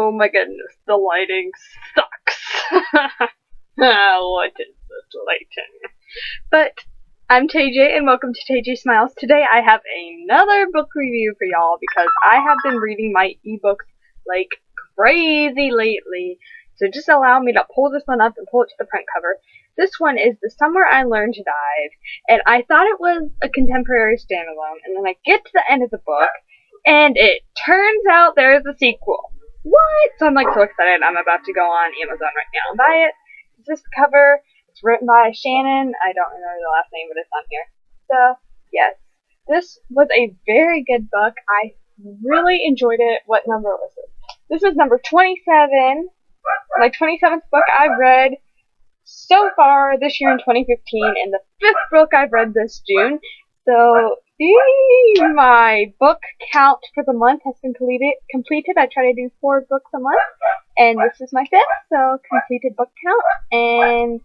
Oh my goodness, the lighting sucks. What is this lighting? But I'm TJ and welcome to TJ Smiles. Today I have another book review for y'all because I have been reading my ebooks like crazy lately. So just allow me to pull this one up and pull it to the front cover. This one is The Summer I Learned to Dive, and I thought it was a contemporary standalone, and then I get to the end of the book, and it turns out there's a sequel. What? So I'm like so excited. I'm about to go on Amazon right now and buy it. It's this cover. It's written by Shannon. I don't remember the last name, but it's on here. So, yes. This was a very good book. I really enjoyed it. What number was it? This is number 27. My 27th book I've read so far this year in 2015, and the 5th book I've read this June. So, my book count for the month has been completed. I try to do 4 books a month, and this is my 5th, so completed book count, and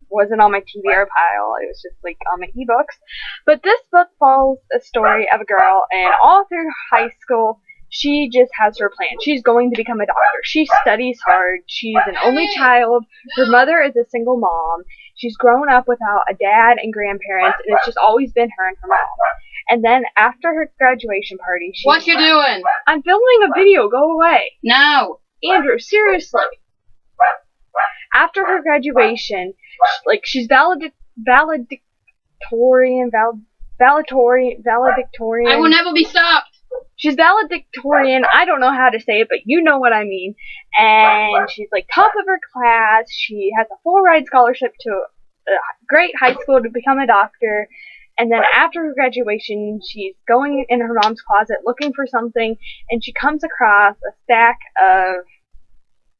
wasn't on my TBR pile, it was just like on my ebooks. But this book follows a story of a girl, and all through high school, she just has her plan. She's going to become a doctor. She studies hard. She's an only child. Her mother is a single mom. She's grown up without a dad and grandparents, and it's just always been her and her mom. And then after her graduation party, What you doing? I'm filming a video. Go away. No. Andrew, seriously. After her graduation, she's valedictorian. I will never be stopped. She's valedictorian. I don't know how to say it, but you know what I mean. And she's like top of her class. She has a full ride scholarship to a great high school to become a doctor. And then after her graduation, she's going in her mom's closet looking for something, and she comes across a stack of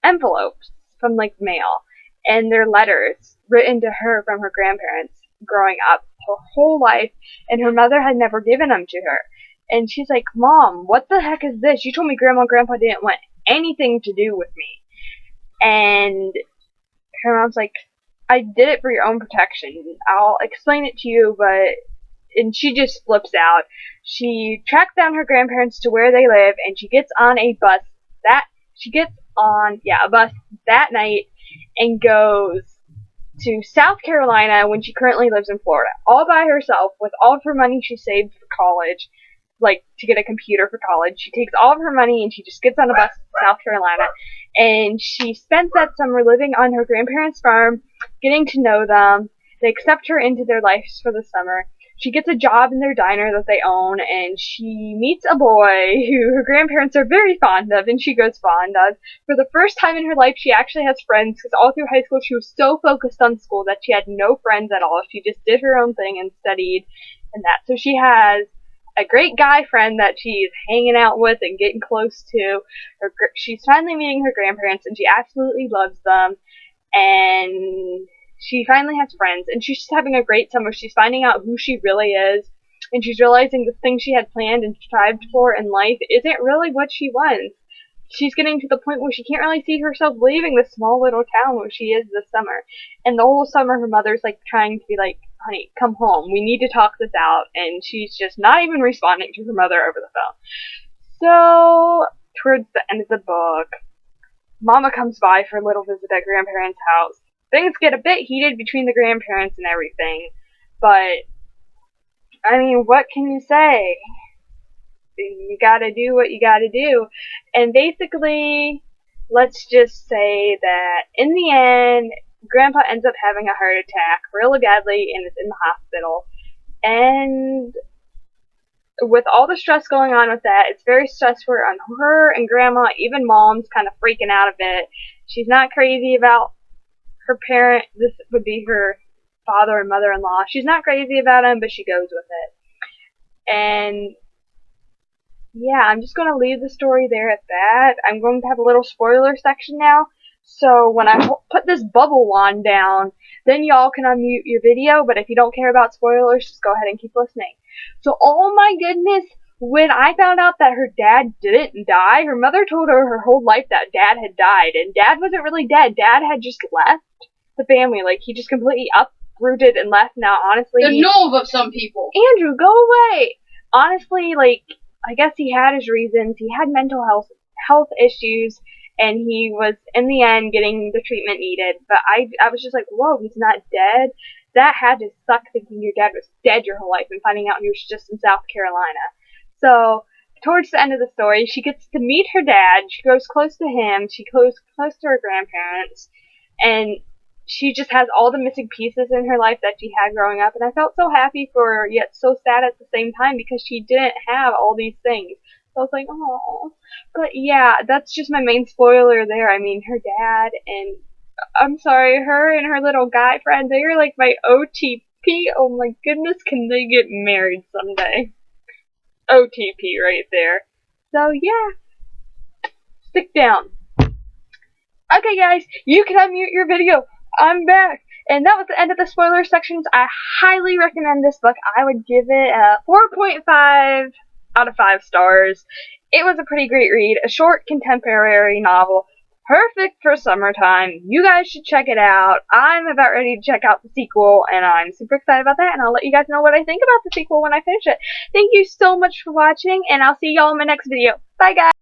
envelopes from like mail, and they're letters written to her from her grandparents growing up her whole life, and her mother had never given them to her. And she's like, Mom, what the heck is this? You told me Grandma and Grandpa didn't want anything to do with me. And her mom's like, I did it for your own protection. I'll explain it to you, and she just flips out. She tracks down her grandparents to where they live, and she gets on a bus a bus that night and goes to South Carolina when she currently lives in Florida, all by herself with all of her money she saved for college, like to get a computer for college. She takes all of her money and she just gets on a bus to South Carolina, and she spends that summer living on her grandparents' farm, getting to know them. They accept her into their lives for the summer. She gets a job in their diner that they own, and she meets a boy who her grandparents are very fond of, and she grows fond of. For the first time in her life, she actually has friends, because all through high school she was so focused on school that she had no friends at all. She just did her own thing and studied and that. So she has a great guy friend that she's hanging out with and getting close to. She's finally meeting her grandparents, and she absolutely loves them. And she finally has friends, and she's just having a great summer. She's finding out who she really is, and she's realizing the thing she had planned and strived for in life isn't really what she wants. She's getting to the point where she can't really see herself leaving this small little town where she is this summer. And the whole summer her mother's like trying to be like, honey, come home. We need to talk this out. And she's just not even responding to her mother over the phone. So, towards the end of the book, Mama comes by for a little visit at grandparents' house. Things get a bit heated between the grandparents and everything, but, I mean, what can you say? You gotta do what you gotta do. And basically, let's just say that in the end, Grandpa ends up having a heart attack really badly and is in the hospital. And with all the stress going on with that, it's very stressful on her and Grandma. Even Mom's kind of freaking out a bit. She's not crazy about her parent. This would be her father and mother-in-law. She's not crazy about him, but she goes with it. And yeah, I'm just going to leave the story there at that. I'm going to have a little spoiler section now. So when I put this bubble wand down, then y'all can unmute your video. But if you don't care about spoilers, just go ahead and keep listening. So, oh my goodness, when I found out that her dad didn't die, her mother told her her whole life that Dad had died. And Dad wasn't really dead. Dad had just left the family. Like, he just completely uprooted and left. Now, honestly, the nerve of some people. Andrew, go away. Honestly, like, I guess he had his reasons. He had mental health issues, and he was in the end getting the treatment needed. But I was just like, whoa, he's not dead. That had to suck, thinking your dad was dead your whole life and finding out he was just in South Carolina. So towards the end of the story, she gets to meet her dad. She grows close to him. She grows close to her grandparents, and she just has all the missing pieces in her life that she had growing up. And I felt so happy for her, yet so sad at the same time, because she didn't have all these things. So I was like, oh. But yeah, that's just my main spoiler there. I mean, her dad and, I'm sorry, her and her little guy friend, they are like my OTP. Oh my goodness, can they get married someday? OTP right there. So yeah, stick down. Okay guys, you can unmute your video. I'm back. And that was the end of the spoiler sections. I highly recommend this book. I would give it a 4.5 out of 5 stars. It was a pretty great read. A short contemporary novel. Perfect for summertime. You guys should check it out. I'm about ready to check out the sequel, and I'm super excited about that, and I'll let you guys know what I think about the sequel when I finish it. Thank you so much for watching, and I'll see y'all in my next video. Bye, guys!